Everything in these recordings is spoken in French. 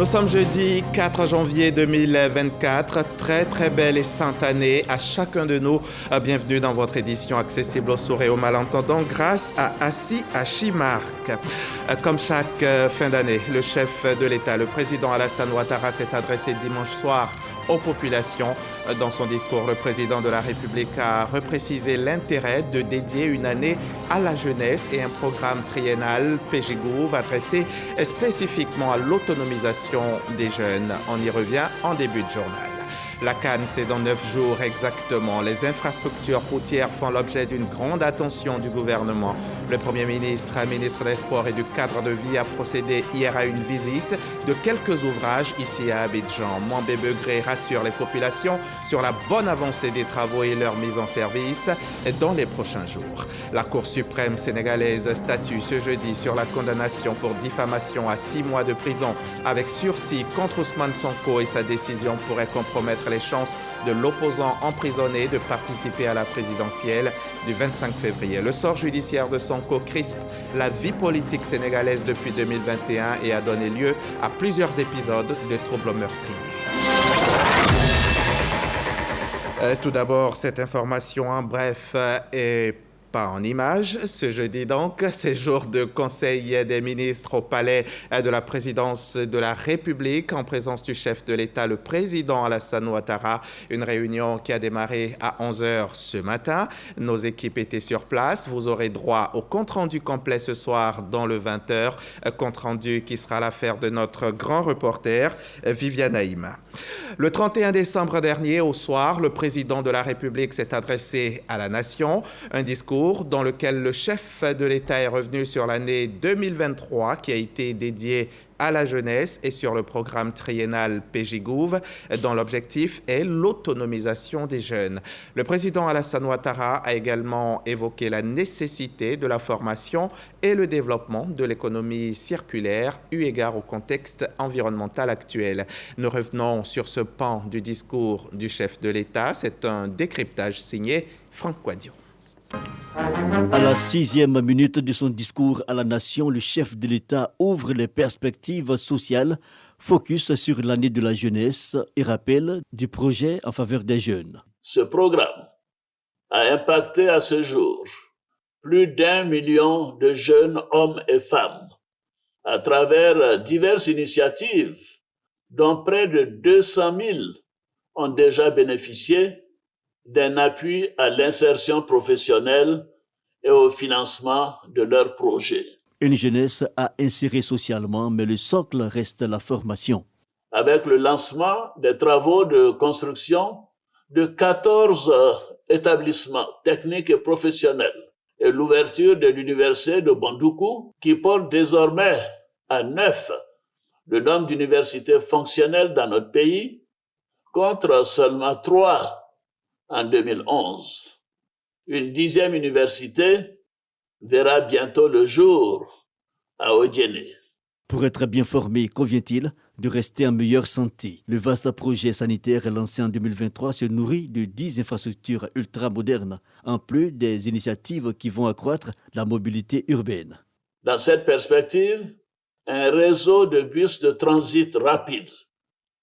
Nous sommes jeudi 4 janvier 2024. Très belle et sainte année à chacun de nous. Bienvenue dans votre édition accessible aux sourds et aux malentendants grâce à Assis Achimark. Comme chaque fin d'année, le chef de l'État, le président Alassane Ouattara, s'est adressé dimanche soir aux populations. Dans son discours, le président de la République a reprécisé l'intérêt de dédier une année à la jeunesse et un programme triennal PGGouv adressé spécifiquement à l'autonomisation des jeunes. On y revient en début de journal. La CAN, c'est dans 9 jours exactement. Les infrastructures routières font l'objet d'une grande attention du gouvernement. Le Premier ministre, ministre des Sports et du Cadre de vie a procédé hier à une visite de quelques ouvrages ici à Abidjan. Mwambé Begré rassure les populations sur la bonne avancée des travaux et leur mise en service dans les prochains jours. La Cour suprême sénégalaise statue ce jeudi sur la condamnation pour diffamation à 6 mois de prison avec sursis contre Ousmane Sonko et sa décision pourrait compromettre les chances de l'opposant emprisonné de participer à la présidentielle du 25 février. Le sort judiciaire de Sonko crispe la vie politique sénégalaise depuis 2021 et a donné lieu à plusieurs épisodes de troubles meurtriers. Tout d'abord, cette information en bref est pas en images. Ce jeudi donc, c'est jour de conseil des ministres au palais de la présidence de la République en présence du chef de l'État, le président Alassane Ouattara. Une réunion qui a démarré à 11h ce matin. Nos équipes étaient sur place. Vous aurez droit au compte-rendu complet ce soir dans le 20h. Compte-rendu qui sera l'affaire de notre grand reporter, Viviane Haïma. Le 31 décembre dernier, au soir, le président de la République s'est adressé à la nation. Un discours dans lequel le chef de l'État est revenu sur l'année 2023 qui a été dédiée à la jeunesse et sur le programme triennal PGGouv dont l'objectif est l'autonomisation des jeunes. Le président Alassane Ouattara a également évoqué la nécessité de la formation et le développement de l'économie circulaire eu égard au contexte environnemental actuel. Nous revenons sur ce pan du discours du chef de l'État. C'est un décryptage signé Franck Quadio. À la 6e minute de son discours à la nation, le chef de l'État ouvre les perspectives sociales, focus sur l'année de la jeunesse et rappel du projet en faveur des jeunes. Ce programme a impacté à ce jour plus d'1 million de jeunes hommes et femmes à travers diverses initiatives dont près de 200 000 ont déjà bénéficié d'un appui à l'insertion professionnelle et au financement de leurs projets. Une jeunesse à insérer socialement, mais le socle reste la formation. Avec le lancement des travaux de construction de 14 établissements techniques et professionnels et l'ouverture de l'université de Bandoukou, qui porte désormais à 9 le nombre d'universités fonctionnelles dans notre pays, contre seulement 3 en 2011. Une 10e université verra bientôt le jour à Odiéné. Pour être bien formé, convient-il de rester en meilleure santé? Le vaste projet sanitaire lancé en 2023 se nourrit de 10 infrastructures ultramodernes, en plus des initiatives qui vont accroître la mobilité urbaine. Dans cette perspective, un réseau de bus de transit rapide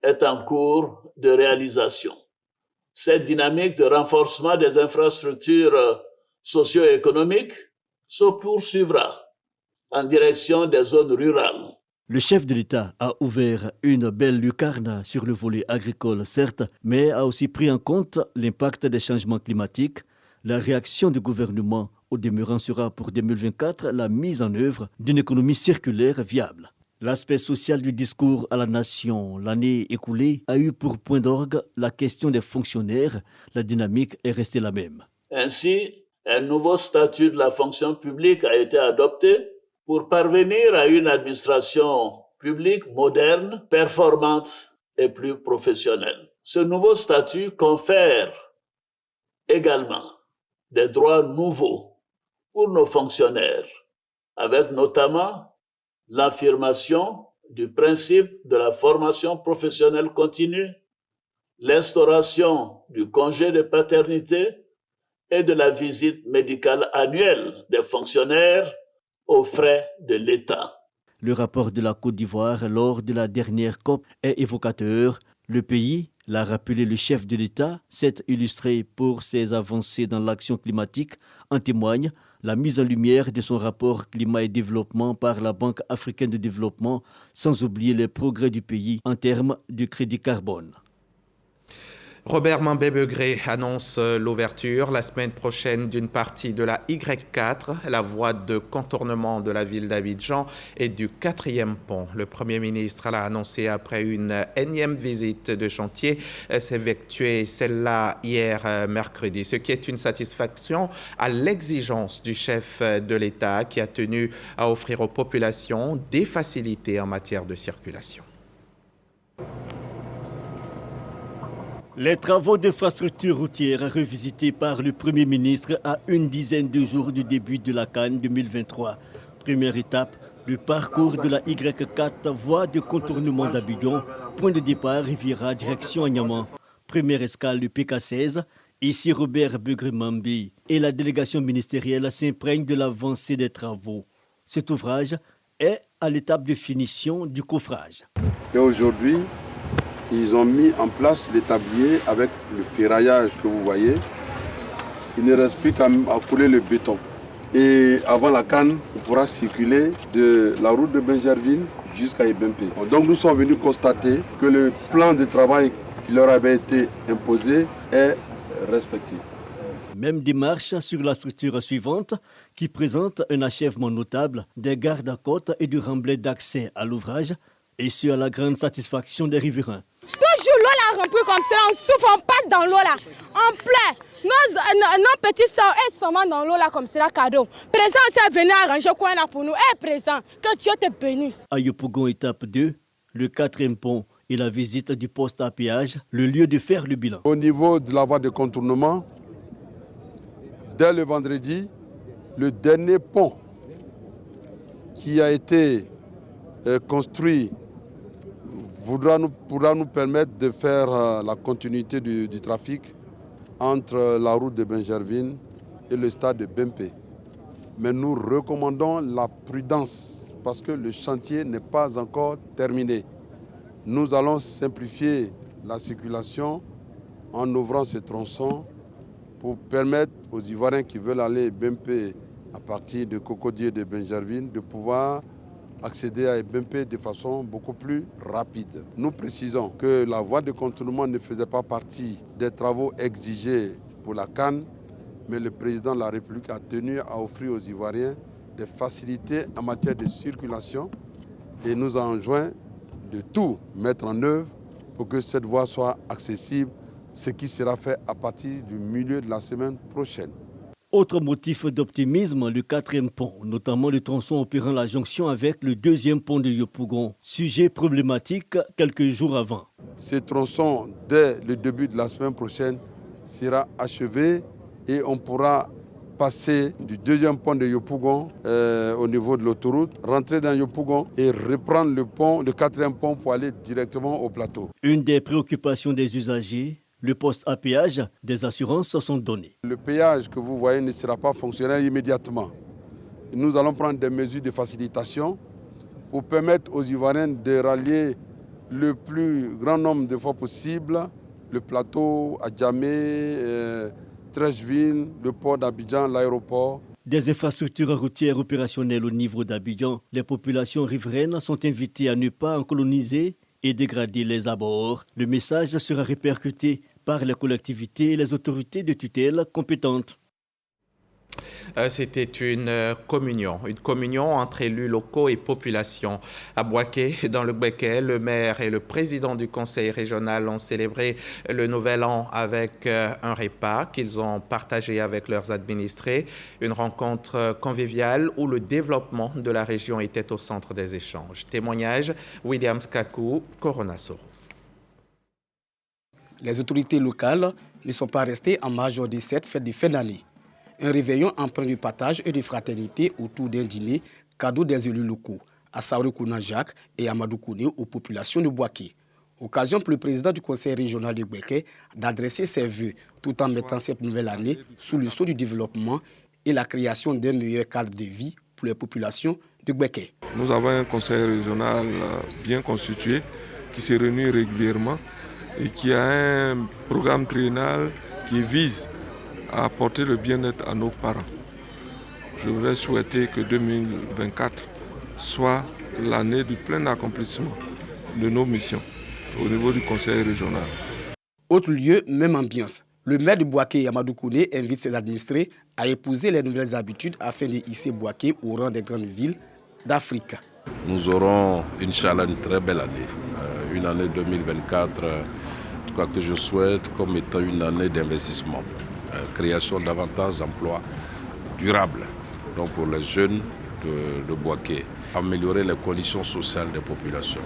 est en cours de réalisation. Cette dynamique de renforcement des infrastructures socio-économiques se poursuivra en direction des zones rurales. Le chef de l'État a ouvert une belle lucarne sur le volet agricole, certes, mais a aussi pris en compte l'impact des changements climatiques. La réaction du gouvernement, au demeurant, sera pour 2024 la mise en œuvre d'une économie circulaire viable. L'aspect social du discours à la nation l'année écoulée a eu pour point d'orgue la question des fonctionnaires. La dynamique est restée la même. Ainsi, un nouveau statut de la fonction publique a été adopté pour parvenir à une administration publique moderne, performante et plus professionnelle. Ce nouveau statut confère également des droits nouveaux pour nos fonctionnaires, avec notamment l'affirmation du principe de la formation professionnelle continue, l'instauration du congé de paternité et de la visite médicale annuelle des fonctionnaires aux frais de l'État. Le rapport de la Côte d'Ivoire lors de la dernière COP est évocateur. Le pays, l'a rappelé le chef de l'État, s'est illustré pour ses avancées dans l'action climatique. En témoigne la mise en lumière de son rapport climat et développement par la Banque africaine de développement, sans oublier les progrès du pays en termes de crédit carbone. Robert Mambé-Begré annonce l'ouverture la semaine prochaine d'une partie de la Y4, la voie de contournement de la ville d'Abidjan et du 4e pont. Le Premier ministre l'a annoncé après une énième visite de chantier s'effectuer celle-là hier mercredi, ce qui est une satisfaction à l'exigence du chef de l'État qui a tenu à offrir aux populations des facilités en matière de circulation. Les travaux d'infrastructures routières revisités par le Premier ministre à une dizaine de jours du début de la CAN 2023. Première étape, le parcours de la Y4, voie de contournement d'Abidjan, point de départ Riviera, direction Agnaman. Première escale le PK16, ici Robert Begré-Mambé et la délégation ministérielle s'imprègnent de l'avancée des travaux. Cet ouvrage est à l'étape de finition du coffrage. Et aujourd'hui, ils ont mis en place l'établier avec le ferraillage que vous voyez. Il ne reste plus qu'à couler le béton. Et avant la canne, on pourra circuler de la route de Benjerville jusqu'à Ebempe. Donc nous sommes venus constater que le plan de travail qui leur avait été imposé est respecté. Même démarche sur la structure suivante qui présente un achèvement notable des gardes-côtes et du remblai d'accès à l'ouvrage, et ce à la grande satisfaction des riverains. Toujours l'eau là remplie comme ça, on souffle, on passe dans l'eau là, on pleure. Nos petits soeurs, elles sont dans l'eau là comme c'est là cadeau. Présent aussi est venu arranger quoi là pour nous. Présent, que Dieu te bénisse. À Yopougon, étape 2, le 4e pont et la visite du poste à péage, le lieu de faire le bilan. Au niveau de la voie de contournement, dès le vendredi, le dernier pont qui a été construit pourra nous permettre de faire la continuité du trafic entre la route de Benjerville et le stade de Bempe. Mais nous recommandons la prudence parce que le chantier n'est pas encore terminé. Nous allons simplifier la circulation en ouvrant ce tronçon pour permettre aux Ivoiriens qui veulent aller Bempe à partir de Cocodier de Benjerville de pouvoir accéder à Ebempe de façon beaucoup plus rapide. Nous précisons que la voie de contournement ne faisait pas partie des travaux exigés pour la CAN, mais le président de la République a tenu à offrir aux Ivoiriens des facilités en matière de circulation et nous a enjoint de tout mettre en œuvre pour que cette voie soit accessible, ce qui sera fait à partir du milieu de la semaine prochaine. Autre motif d'optimisme, le 4e pont, notamment le tronçon opérant la jonction avec le 2e pont de Yopougon. Sujet problématique quelques jours avant. Ce tronçon, dès le début de la semaine prochaine, sera achevé et on pourra passer du 2e pont de Yopougon au niveau de l'autoroute, rentrer dans Yopougon et reprendre le 4e pont pour aller directement au plateau. Une des préoccupations des usagers, le poste à péage des assurances sont donnés. Le péage que vous voyez ne sera pas fonctionnel immédiatement. Nous allons prendre des mesures de facilitation pour permettre aux Ivoiriens de rallier le plus grand nombre de fois possible le plateau à Djamé, Trècheville, le port d'Abidjan, l'aéroport. Des infrastructures routières opérationnelles au niveau d'Abidjan, les populations riveraines sont invitées à ne pas en coloniser et dégrader les abords. Le message sera répercuté par les collectivités et les autorités de tutelle compétentes. C'était une communion entre élus locaux et population. À Bouaké, dans le Béquet, le maire et le président du conseil régional ont célébré le nouvel an avec un repas qu'ils ont partagé avec leurs administrés. Une rencontre conviviale où le développement de la région était au centre des échanges. Témoignage, Williams Kakou, Coronasso. Les autorités locales ne sont pas restées en marge de cette fête de fin d'année. Un réveillon empreint de partage et de fraternité autour d'un dîner, cadeau des élus locaux, à Saouré Kouna Jacques et Amadou Kouné aux populations de Bouaké. Occasion pour le président du conseil régional de Bouaké d'adresser ses vœux tout en mettant cette nouvelle année sous le sceau du développement et la création d'un meilleur cadre de vie pour les populations de Gbeke. Nous avons un conseil régional bien constitué qui se réunit régulièrement et qui a un programme triennal qui vise à apporter le bien-être à nos parents. Je voudrais souhaiter que 2024 soit l'année du plein accomplissement de nos missions au niveau du conseil régional. Autre lieu, même ambiance. Le maire de Bouaké, Amadou Kouné, invite ses administrés à épouser les nouvelles habitudes afin de hisser Bouaké au rang des grandes villes d'Afrique. Nous aurons, Inch'Allah, une très belle année. Une année 2024, en tout cas que je souhaite comme étant une année d'investissement. Création davantage d'emplois durables donc pour les jeunes de Bouaké. Améliorer les conditions sociales des populations.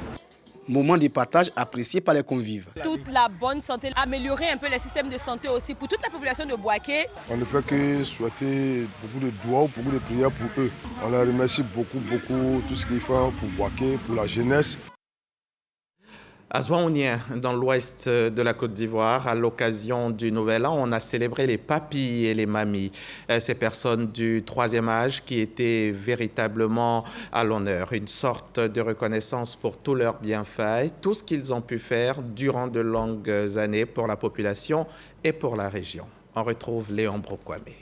Moment de partage apprécié par les convives. Toute la bonne santé, améliorer un peu les systèmes de santé aussi pour toute la population de Bouaké. On ne fait que souhaiter beaucoup de doigts, beaucoup de prières pour eux. On les remercie beaucoup, tout ce qu'ils font pour Bouaké, pour la jeunesse. À Zouaounien, dans l'ouest de la Côte d'Ivoire, à l'occasion du Nouvel An, on a célébré les papis et les mamies, ces personnes du troisième âge qui étaient véritablement à l'honneur. Une sorte de reconnaissance pour tous leurs bienfaits et tout ce qu'ils ont pu faire durant de longues années pour la population et pour la région. On retrouve Léon Brokwame.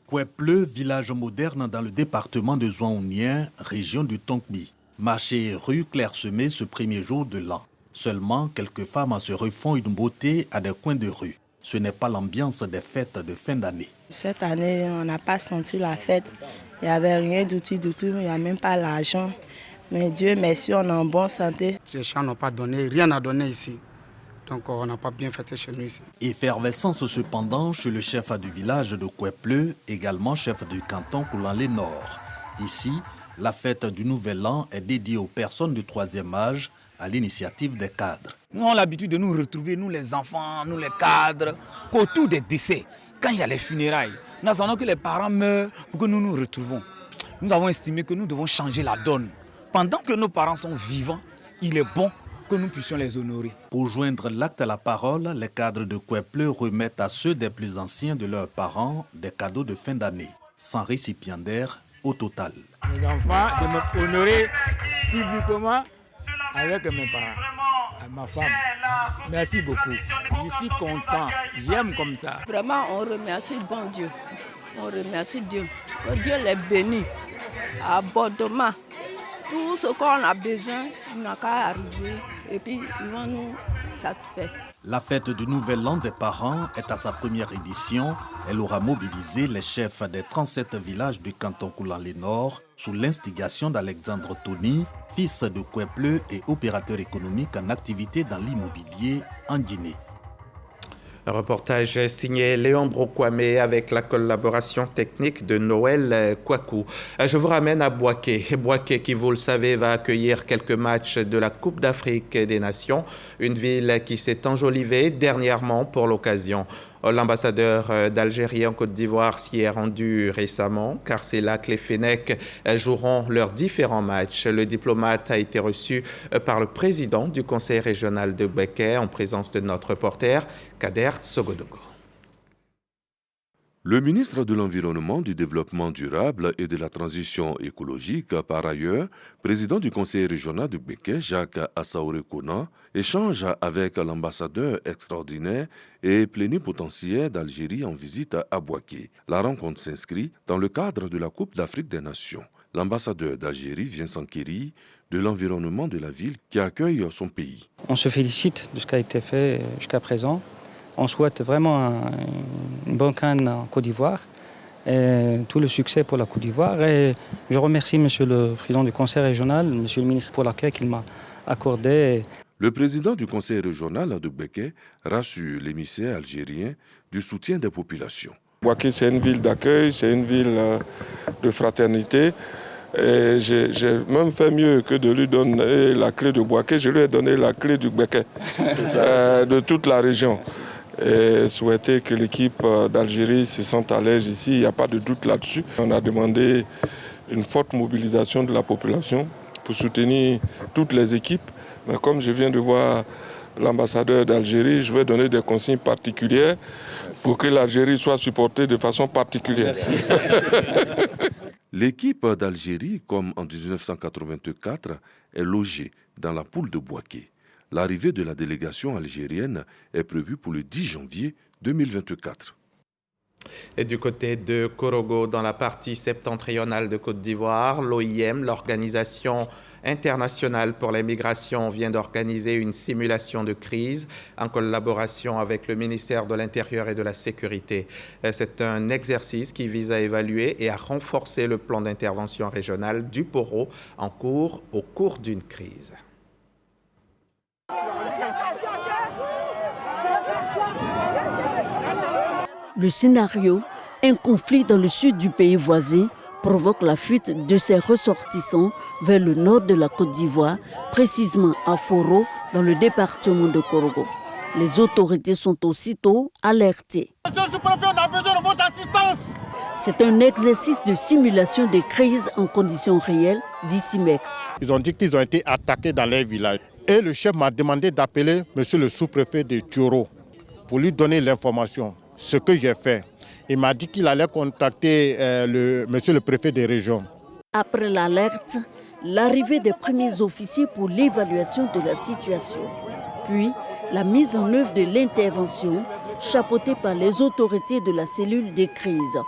Kouepleu, village moderne dans le département de Zouaounien, région du Tonkbi. Marché et rue clairsemées ce premier jour de l'an. Seulement, quelques femmes se refont une beauté à des coins de rue. Ce n'est pas l'ambiance des fêtes de fin d'année. Cette année, on n'a pas senti la fête. Il n'y avait rien du tout, il n'y a même pas l'argent. Mais Dieu merci, on est en bonne santé. Les gens n'ont pas donné, rien à donner ici. Donc on n'a pas bien fêté chez nous ici. Effervescence cependant chez le chef du village de Kouepleu, également chef du canton Koulanlé-Nord. Ici, la fête du Nouvel An est dédiée aux personnes du troisième âge à l'initiative des cadres. Nous avons l'habitude de nous retrouver, nous les enfants, nous les cadres, qu'autour des décès, quand il y a les funérailles, nous attendons que les parents meurent pour que nous nous retrouvons. Nous avons estimé que nous devons changer la donne. Pendant que nos parents sont vivants, il est bon que nous puissions les honorer. Pour joindre l'acte à la parole, les cadres de Kouepleu remettent à ceux des plus anciens de leurs parents des cadeaux de fin d'année, sans récipiendaire au total. Mes enfants, de me honorer publiquement avec mes parents, ma femme. Merci beaucoup. Je suis content. J'aime comme ça. Vraiment, on remercie le bon Dieu. On remercie Dieu. Que Dieu les bénisse abondamment. Tout ce qu'on a besoin, il n'a qu'à arriver. Et puis, ils vont nous satisfaire. La fête du Nouvel An des parents est à sa première édition. Elle aura mobilisé les chefs des 37 villages du canton Koulanlé-Nord sous l'instigation d'Alexandre Tony, fils de Kouepleu et opérateur économique en activité dans l'immobilier en Guinée. Un reportage signé Léon Brokwame avec la collaboration technique de Noël Kouakou. Je vous ramène à Bouaké. Bouaké qui, vous le savez, va accueillir quelques matchs de la Coupe d'Afrique des Nations. Une ville qui s'est enjolivée dernièrement pour l'occasion. L'ambassadeur d'Algérie en Côte d'Ivoire s'y est rendu récemment, car c'est là que les Fennecs joueront leurs différents matchs. Le diplomate a été reçu par le président du conseil régional de Bouaké en présence de notre reporter Kader Sogodogo. Le ministre de l'Environnement, du Développement durable et de la Transition écologique, par ailleurs, président du conseil régional de Bouaké, Jacques Assaouré Kona, échange avec l'ambassadeur extraordinaire et plénipotentiaire d'Algérie en visite à Bouaké. La rencontre s'inscrit dans le cadre de la Coupe d'Afrique des Nations. L'ambassadeur d'Algérie vient s'enquérir de l'environnement de la ville qui accueille son pays. On se félicite de ce qui a été fait jusqu'à présent. On souhaite vraiment une bonne canne en Côte d'Ivoire et tout le succès pour la Côte d'Ivoire. Et je remercie Monsieur le Président du Conseil régional, Monsieur le Ministre pour l'accueil qu'il m'a accordé. Le président du Conseil régional de Bouaké rassure l'émissaire algérien du soutien des populations. Bouaké, c'est une ville d'accueil, c'est une ville de fraternité. Et j'ai même fait mieux que de lui donner la clé de Bouaké. Je lui ai donné la clé du Bouaké, de toute la région. Et souhaiter que l'équipe d'Algérie se sente à l'aise ici, il n'y a pas de doute là-dessus. On a demandé une forte mobilisation de la population pour soutenir toutes les équipes. Mais comme je viens de voir l'ambassadeur d'Algérie, je vais donner des consignes particulières pour que l'Algérie soit supportée de façon particulière. L'équipe d'Algérie, comme en 1984, est logée dans la poule de Bouaké. L'arrivée de la délégation algérienne est prévue pour le 10 janvier 2024. Et du côté de Korogo, dans la partie septentrionale de Côte d'Ivoire, l'OIM, l'Organisation internationale pour les migrations, vient d'organiser une simulation de crise en collaboration avec le ministère de l'Intérieur et de la Sécurité. C'est un exercice qui vise à évaluer et à renforcer le plan d'intervention régional du Poro au cours d'une crise. Le scénario, un conflit dans le sud du pays voisin, provoque la fuite de ses ressortissants vers le nord de la Côte d'Ivoire, précisément à Foro, dans le département de Korogo. Les autorités sont aussitôt alertées. C'est un exercice de simulation des crises en conditions réelles, dit CIMEX. Ils ont dit qu'ils ont été attaqués dans leur village. Et le chef m'a demandé d'appeler monsieur le sous-préfet de Tioro pour lui donner l'information. Ce que j'ai fait. Il m'a dit qu'il allait contacter monsieur le préfet des régions. Après l'alerte, l'arrivée des premiers officiers pour l'évaluation de la situation. Puis, la mise en œuvre de l'intervention chapeautée par les autorités de la cellule des crises.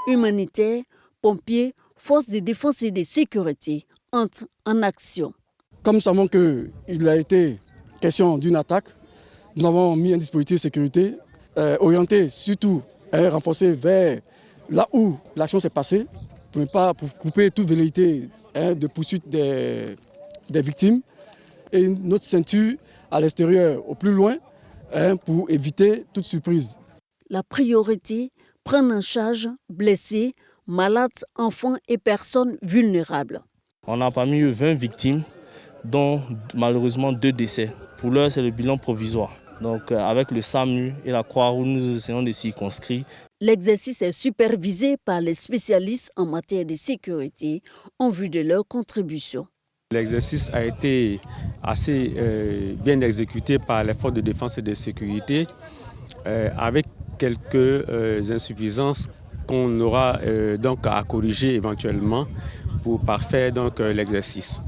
Humanitaires, pompiers, forces de défense et de sécurité entrent en action. Comme nous savons qu'il a été question d'une attaque, nous avons mis un dispositif de sécurité orienté surtout renforcé vers là où l'action s'est passée pour couper toute velléité de poursuite des victimes et notre ceinture à l'extérieur au plus loin pour éviter toute surprise. La priorité, prendre en charge blessés, malades, enfants et personnes vulnérables. On a parmi eux 20 victimes, dont malheureusement 2 décès. Pour l'heure, c'est le bilan provisoire. Donc avec le SAMU et la Croix-Rouge, nous essayons de circonscrire. L'exercice est supervisé par les spécialistes en matière de sécurité en vue de leur contribution. L'exercice a été assez bien exécuté par les forces de défense et de sécurité avec quelques insuffisances qu'on aura donc à corriger éventuellement pour parfaire donc l'exercice.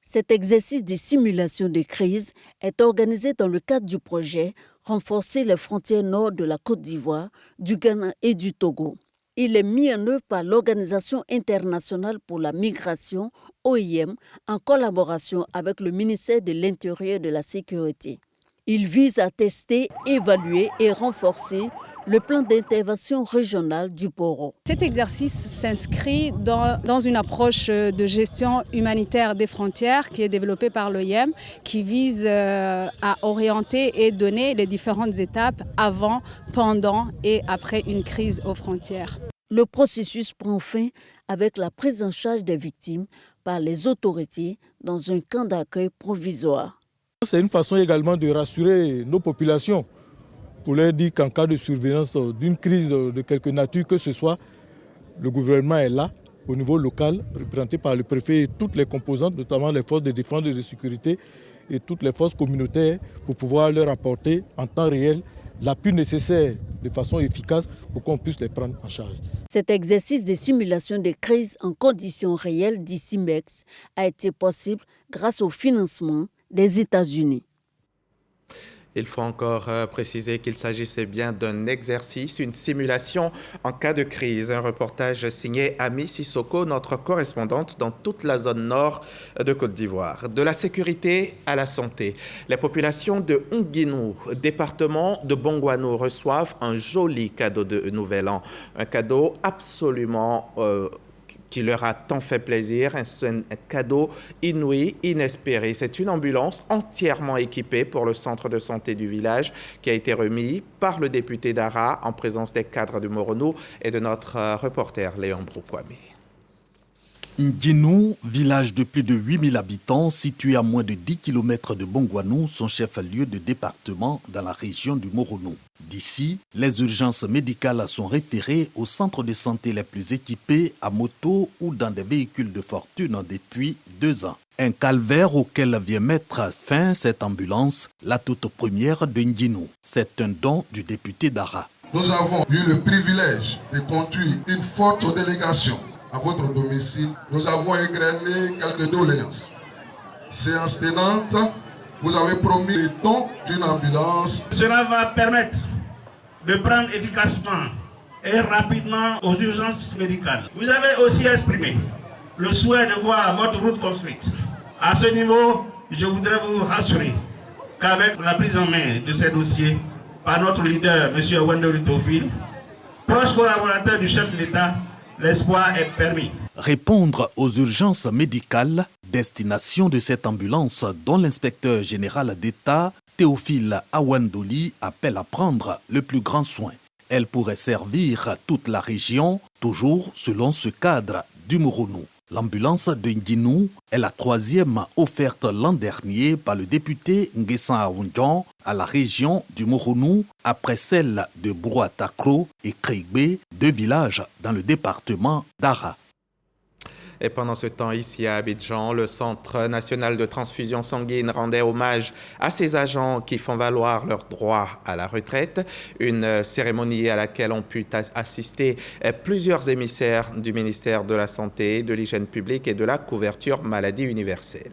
Cet exercice de simulation de crise est organisé dans le cadre du projet Renforcer les frontières nord de la Côte d'Ivoire, du Ghana et du Togo. Il est mis en œuvre par l'Organisation internationale pour la migration, OIM, en collaboration avec le ministère de l'Intérieur et de la Sécurité. Il vise à tester, évaluer et renforcer le plan d'intervention régional du Poro. Cet exercice s'inscrit dans une approche de gestion humanitaire des frontières qui est développée par l'OIM, qui vise à orienter et donner les différentes étapes avant, pendant et après une crise aux frontières. Le processus prend fin avec la prise en charge des victimes par les autorités dans un camp d'accueil provisoire. C'est une façon également de rassurer nos populations pour leur dire qu'en cas de survenance d'une crise de quelque nature que ce soit, le gouvernement est là au niveau local, représenté par le préfet et toutes les composantes, notamment les forces de défense et de sécurité et toutes les forces communautaires pour pouvoir leur apporter en temps réel l'appui nécessaire de façon efficace pour qu'on puisse les prendre en charge. Cet exercice de simulation de crise en conditions réelles, dit CIMEX, a été possible grâce au financement des États-Unis. Il faut encore préciser qu'il s'agissait bien d'un exercice, une simulation en cas de crise. Un reportage signé Ami Sissoko, notre correspondante dans toute la zone nord de Côte d'Ivoire. De la sécurité à la santé, les populations de Nguinou, département de Bongouanou, reçoivent un joli cadeau de Nouvel An. Un cadeau absolument qui leur a tant fait plaisir, un cadeau inouï, inespéré. C'est une ambulance entièrement équipée pour le centre de santé du village qui a été remis par le député d'Ara en présence des cadres de Moronou et de notre reporter Léon Broukwame. Nguinou, village de plus de 8000 habitants situé à moins de 10 km de Bongouanou, son chef-lieu de département dans la région du Moronou. D'ici, les urgences médicales sont référées aux centres de santé les plus équipés à moto ou dans des véhicules de fortune depuis 2 ans. Un calvaire auquel vient mettre fin cette ambulance, la toute première de Nguinou. C'est un don du député d'Ara. Nous avons eu le privilège de conduire une forte délégation à votre domicile. Nous avons égrené quelques doléances. Séance tenante, vous avez promis le don d'une ambulance. Cela va permettre de prendre efficacement et rapidement aux urgences médicales. Vous avez aussi exprimé le souhait de voir votre route construite. À ce niveau, je voudrais vous rassurer qu'avec la prise en main de ces dossiers par notre leader, M. Wendell Tofil, proche collaborateur du chef de l'État, l'espoir est permis. Répondre aux urgences médicales, destination de cette ambulance dont l'inspecteur général d'État, Théophile Awandoli, appelle à prendre le plus grand soin. Elle pourrait servir toute la région, toujours selon ce cadre du Moronou. L'ambulance de Nguinou est la 3e offerte l'an dernier par le député Nguessan Aoundjan à la région du Moronou, après celle de Brouatakro et Kreigbe, 2 villages dans le département d'Ara. Et pendant ce temps, ici à Abidjan, le Centre national de transfusion sanguine rendait hommage à ces agents qui font valoir leur droit à la retraite. Une cérémonie à laquelle ont pu assister plusieurs émissaires du ministère de la Santé, de l'Hygiène publique et de la couverture maladie universelle.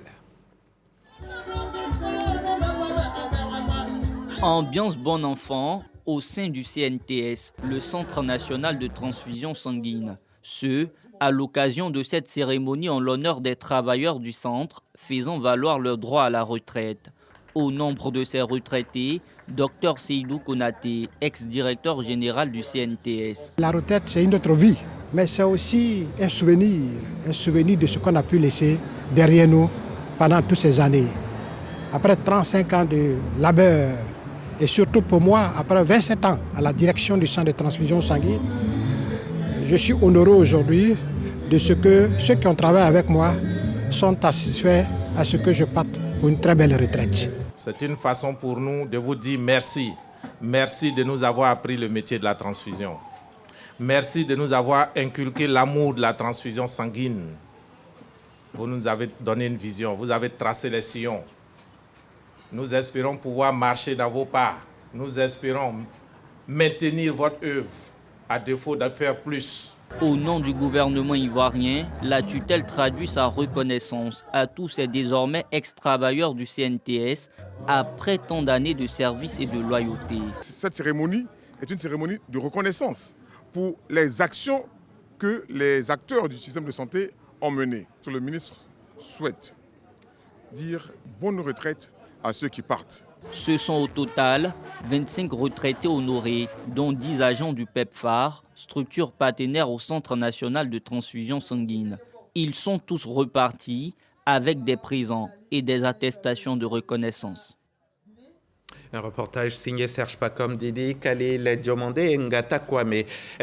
Ambiance bon enfant au sein du CNTS, le Centre national de transfusion sanguine. À l'occasion de cette cérémonie en l'honneur des travailleurs du centre faisant valoir leur droit à la retraite. Au nombre de ces retraités, Dr Seydou Konaté, ex-directeur général du CNTS. La retraite, c'est une autre vie, mais c'est aussi un souvenir de ce qu'on a pu laisser derrière nous pendant toutes ces années. Après 35 ans de labeur, et surtout pour moi, après 27 ans à la direction du centre de transfusion sanguine, je suis honoré aujourd'hui de ce que ceux qui ont travaillé avec moi sont satisfaits à ce que je parte pour une très belle retraite. C'est une façon pour nous de vous dire merci. Merci de nous avoir appris le métier de la transfusion. Merci de nous avoir inculqué l'amour de la transfusion sanguine. Vous nous avez donné une vision, vous avez tracé les sillons. Nous espérons pouvoir marcher dans vos pas. Nous espérons maintenir votre œuvre, à défaut de faire plus. Au nom du gouvernement ivoirien, la tutelle traduit sa reconnaissance à tous ces désormais ex-travailleurs du CNTS après tant d'années de service et de loyauté. Cette cérémonie est une cérémonie de reconnaissance pour les actions que les acteurs du système de santé ont menées. Le ministre souhaite dire bonne retraite à ceux qui partent. Ce sont au total 25 retraités honorés, dont 10 agents du PEPFAR, structure partenaire au Centre national de transfusion sanguine. Ils sont tous repartis avec des présents et des attestations de reconnaissance. Un reportage signé Serge Pacom, Didi, Khalil Diomandé et Ngata Kwame.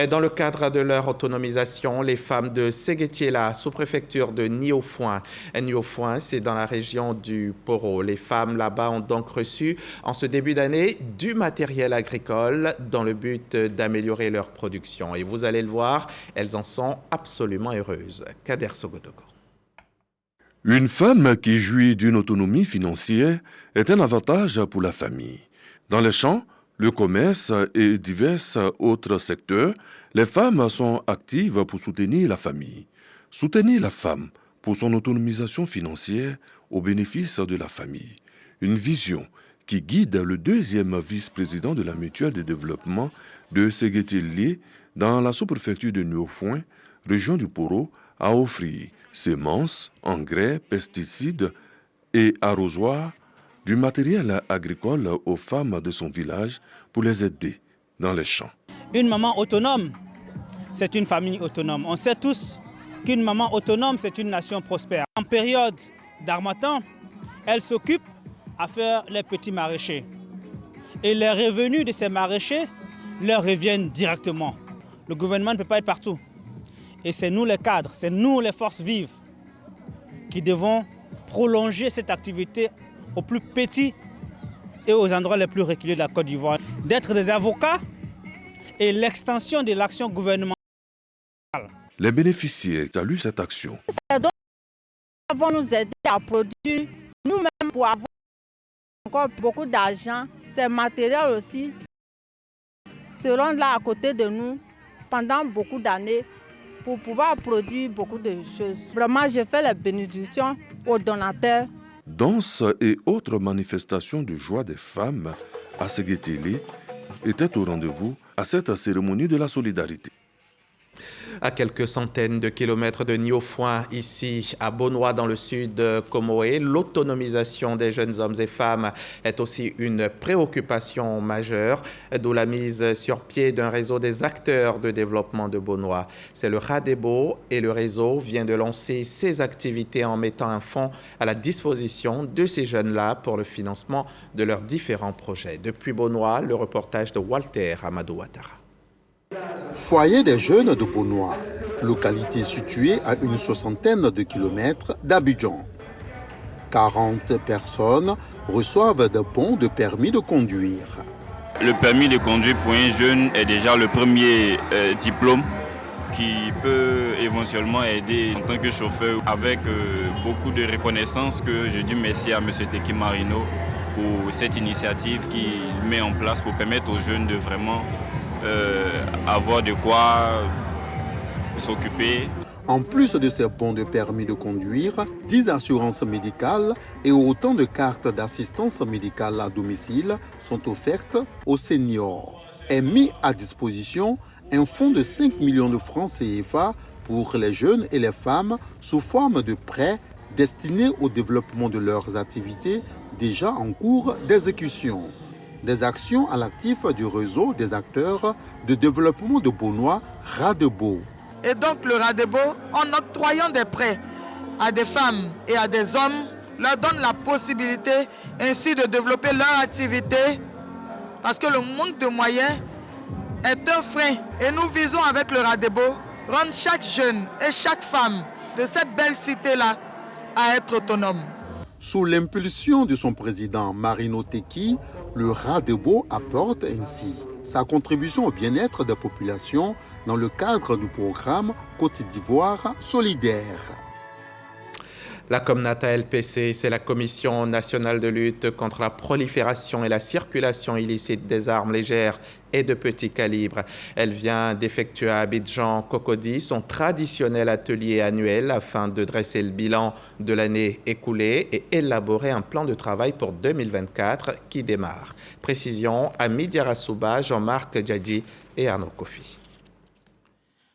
Dans le cadre de leur autonomisation, les femmes de Séguetiela, sous-préfecture de Niofouin. Niofouin, c'est dans la région du Poro. Les femmes là-bas ont donc reçu, en ce début d'année, du matériel agricole dans le but d'améliorer leur production. Et vous allez le voir, elles en sont absolument heureuses. Kader Sogodogo. Une femme qui jouit d'une autonomie financière est un avantage pour la famille. Dans les champs, le commerce et divers autres secteurs, les femmes sont actives pour soutenir la famille. Soutenir la femme pour son autonomisation financière au bénéfice de la famille. Une vision qui guide le 2e vice-président de la mutuelle de développement de Séguétilia dans la sous-préfecture de Niofouin, région du Poro, à offrir semences, engrais, pesticides et arrosoirs, du matériel agricole aux femmes de son village pour les aider dans les champs. Une maman autonome, c'est une famille autonome. On sait tous qu'une maman autonome, c'est une nation prospère. En période d'harmattan, elle s'occupe à faire les petits maraîchers. Et les revenus de ces maraîchers leur reviennent directement. Le gouvernement ne peut pas être partout. Et c'est nous les cadres, c'est nous les forces vives qui devons prolonger cette activité aux plus petits et aux endroits les plus reculés de la Côte d'Ivoire. D'être des avocats et l'extension de l'action gouvernementale. Les bénéficiaires saluent cette action. Ces dons vont nous aider à produire nous-mêmes pour avoir encore beaucoup d'argent. Ces matériels aussi seront là à côté de nous pendant beaucoup d'années pour pouvoir produire beaucoup de choses. Vraiment, je fais la bénédiction aux donateurs. Danse et autres manifestations de joie des femmes à Séguétélé étaient au rendez-vous à cette cérémonie de la solidarité. À quelques centaines de kilomètres de Niofouin, ici à Beaunois dans le sud de Comoé, l'autonomisation des jeunes hommes et femmes est aussi une préoccupation majeure, d'où la mise sur pied d'un réseau des acteurs de développement de Beaunois. C'est le RADEBO et le réseau vient de lancer ses activités en mettant un fonds à la disposition de ces jeunes-là pour le financement de leurs différents projets. Depuis Beaunois, le reportage de Walter Amadou Ouattara. Foyer des jeunes de Beaunois, localité située à une soixantaine de kilomètres d'Abidjan. 40 personnes reçoivent des bons de permis de conduire. Le permis de conduire pour un jeune est déjà le premier diplôme qui peut éventuellement aider en tant que chauffeur avec beaucoup de reconnaissance que je dis merci à M. Teki Marino pour cette initiative qu'il met en place pour permettre aux jeunes de vraiment avoir de quoi s'occuper. En plus de ces bons de permis de conduire, 10 assurances médicales et autant de cartes d'assistance médicale à domicile sont offertes aux seniors. Est mis à disposition un fonds de 5 millions de francs CFA pour les jeunes et les femmes sous forme de prêts destinés au développement de leurs activités déjà en cours d'exécution. Des actions à l'actif du réseau des acteurs de développement de Beaunois, RADEBO. Et donc le RADEBO, en octroyant des prêts à des femmes et à des hommes, leur donne la possibilité ainsi de développer leur activité parce que le manque de moyens est un frein. Et nous visons avec le RADEBO rendre chaque jeune et chaque femme de cette belle cité-là à être autonome. Sous l'impulsion de son président Marino Teki, le RADEBO apporte ainsi sa contribution au bien-être des populations dans le cadre du programme Côte d'Ivoire solidaire. La COMNATA LPC, c'est la Commission nationale de lutte contre la prolifération et la circulation illicite des armes légères et de petit calibre. Elle vient d'effectuer à Abidjan Cocody son traditionnel atelier annuel afin de dresser le bilan de l'année écoulée et élaborer un plan de travail pour 2024 qui démarre. Précision à Midiara Souba, Jean-Marc Djadji et Arnaud Kofi.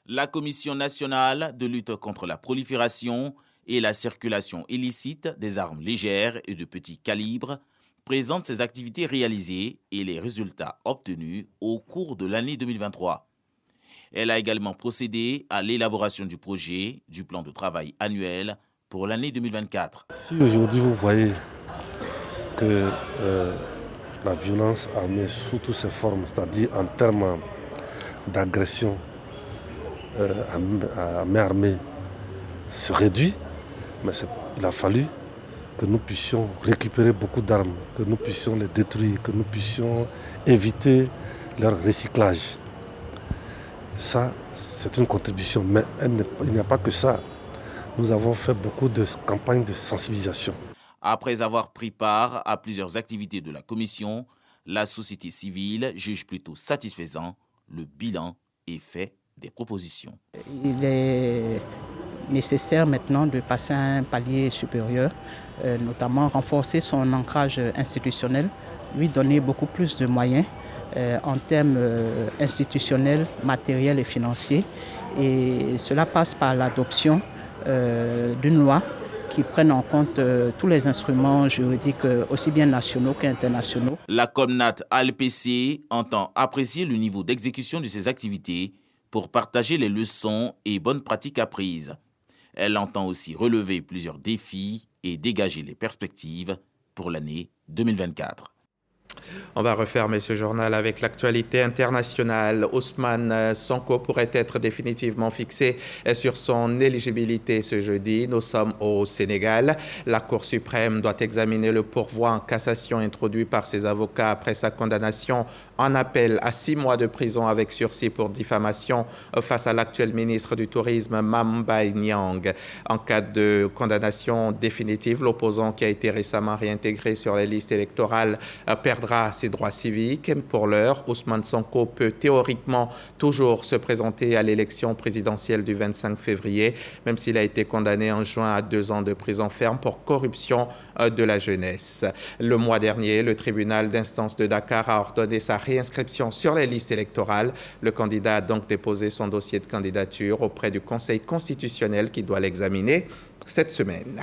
La Commission nationale de lutte contre la prolifération et la circulation illicite des armes légères et de petit calibre présente ses activités réalisées et les résultats obtenus au cours de l'année 2023. Elle a également procédé à l'élaboration du projet du plan de travail annuel pour l'année 2024. Si aujourd'hui vous voyez que la violence armée sous toutes ses formes, c'est-à-dire en termes d'agression à main armée, se réduit, mais il a fallu que nous puissions récupérer beaucoup d'armes, que nous puissions les détruire, que nous puissions éviter leur recyclage. Ça, c'est une contribution, mais il n'y a pas que ça. Nous avons fait beaucoup de campagnes de sensibilisation. Après avoir pris part à plusieurs activités de la Commission, la société civile juge plutôt satisfaisant le bilan et fait des propositions. Il est nécessaire maintenant de passer à un palier supérieur, notamment renforcer son ancrage institutionnel, lui donner beaucoup plus de moyens en termes institutionnels, matériels et financiers. Et cela passe par l'adoption d'une loi qui prenne en compte tous les instruments juridiques, aussi bien nationaux qu'internationaux. La COMNAT ALPC entend apprécier le niveau d'exécution de ses activités pour partager les leçons et bonnes pratiques apprises. Elle entend aussi relever plusieurs défis et dégager les perspectives pour l'année 2024. On va refermer ce journal avec l'actualité internationale. Ousmane Sonko pourrait être définitivement fixé sur son éligibilité ce jeudi. Nous sommes au Sénégal. La Cour suprême doit examiner le pourvoi en cassation introduit par ses avocats après sa condamnation en appel à 6 mois de prison avec sursis pour diffamation face à l'actuel ministre du Tourisme, Mame Mbaye Niang. En cas de condamnation définitive, l'opposant qui a été récemment réintégré sur les listes électorales perdra perdra ses droits civiques. Pour l'heure, Ousmane Sonko peut théoriquement toujours se présenter à l'élection présidentielle du 25 février, même s'il a été condamné en juin à 2 ans de prison ferme pour corruption de la jeunesse. Le mois dernier, le tribunal d'instance de Dakar a ordonné sa réinscription sur les listes électorales. Le candidat a donc déposé son dossier de candidature auprès du Conseil constitutionnel qui doit l'examiner cette semaine.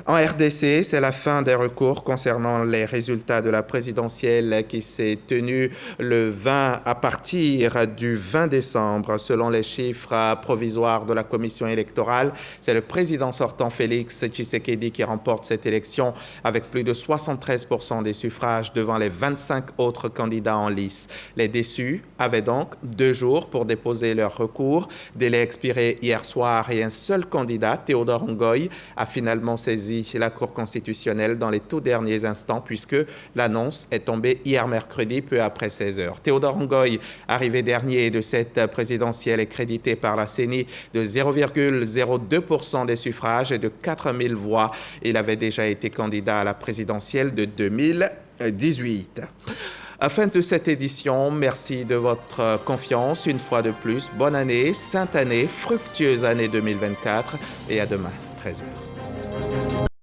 En RDC, c'est la fin des recours concernant les résultats de la présidentielle qui s'est tenue le 20 à partir du 20 décembre. Selon les chiffres provisoires de la commission électorale, c'est le président sortant Félix Tshisekedi qui remporte cette élection avec plus de 73% des suffrages devant les 25 autres candidats en lice. Les déçus avaient donc 2 jours pour déposer leur recours. Délai expiré hier soir et un seul candidat, Théodore Ngoy, a finalement saisi la Cour constitutionnelle dans les tout derniers instants puisque l'annonce est tombée hier mercredi peu après 16 heures. Théodore Ngoy, arrivé dernier de cette présidentielle, est crédité par la CENI de 0,02% des suffrages et de 4000 voix. Il avait déjà été candidat à la présidentielle de 2018. Fin de cette édition, merci de votre confiance. Une fois de plus, bonne année, sainte année, fructueuse année 2024 et à demain, 13h.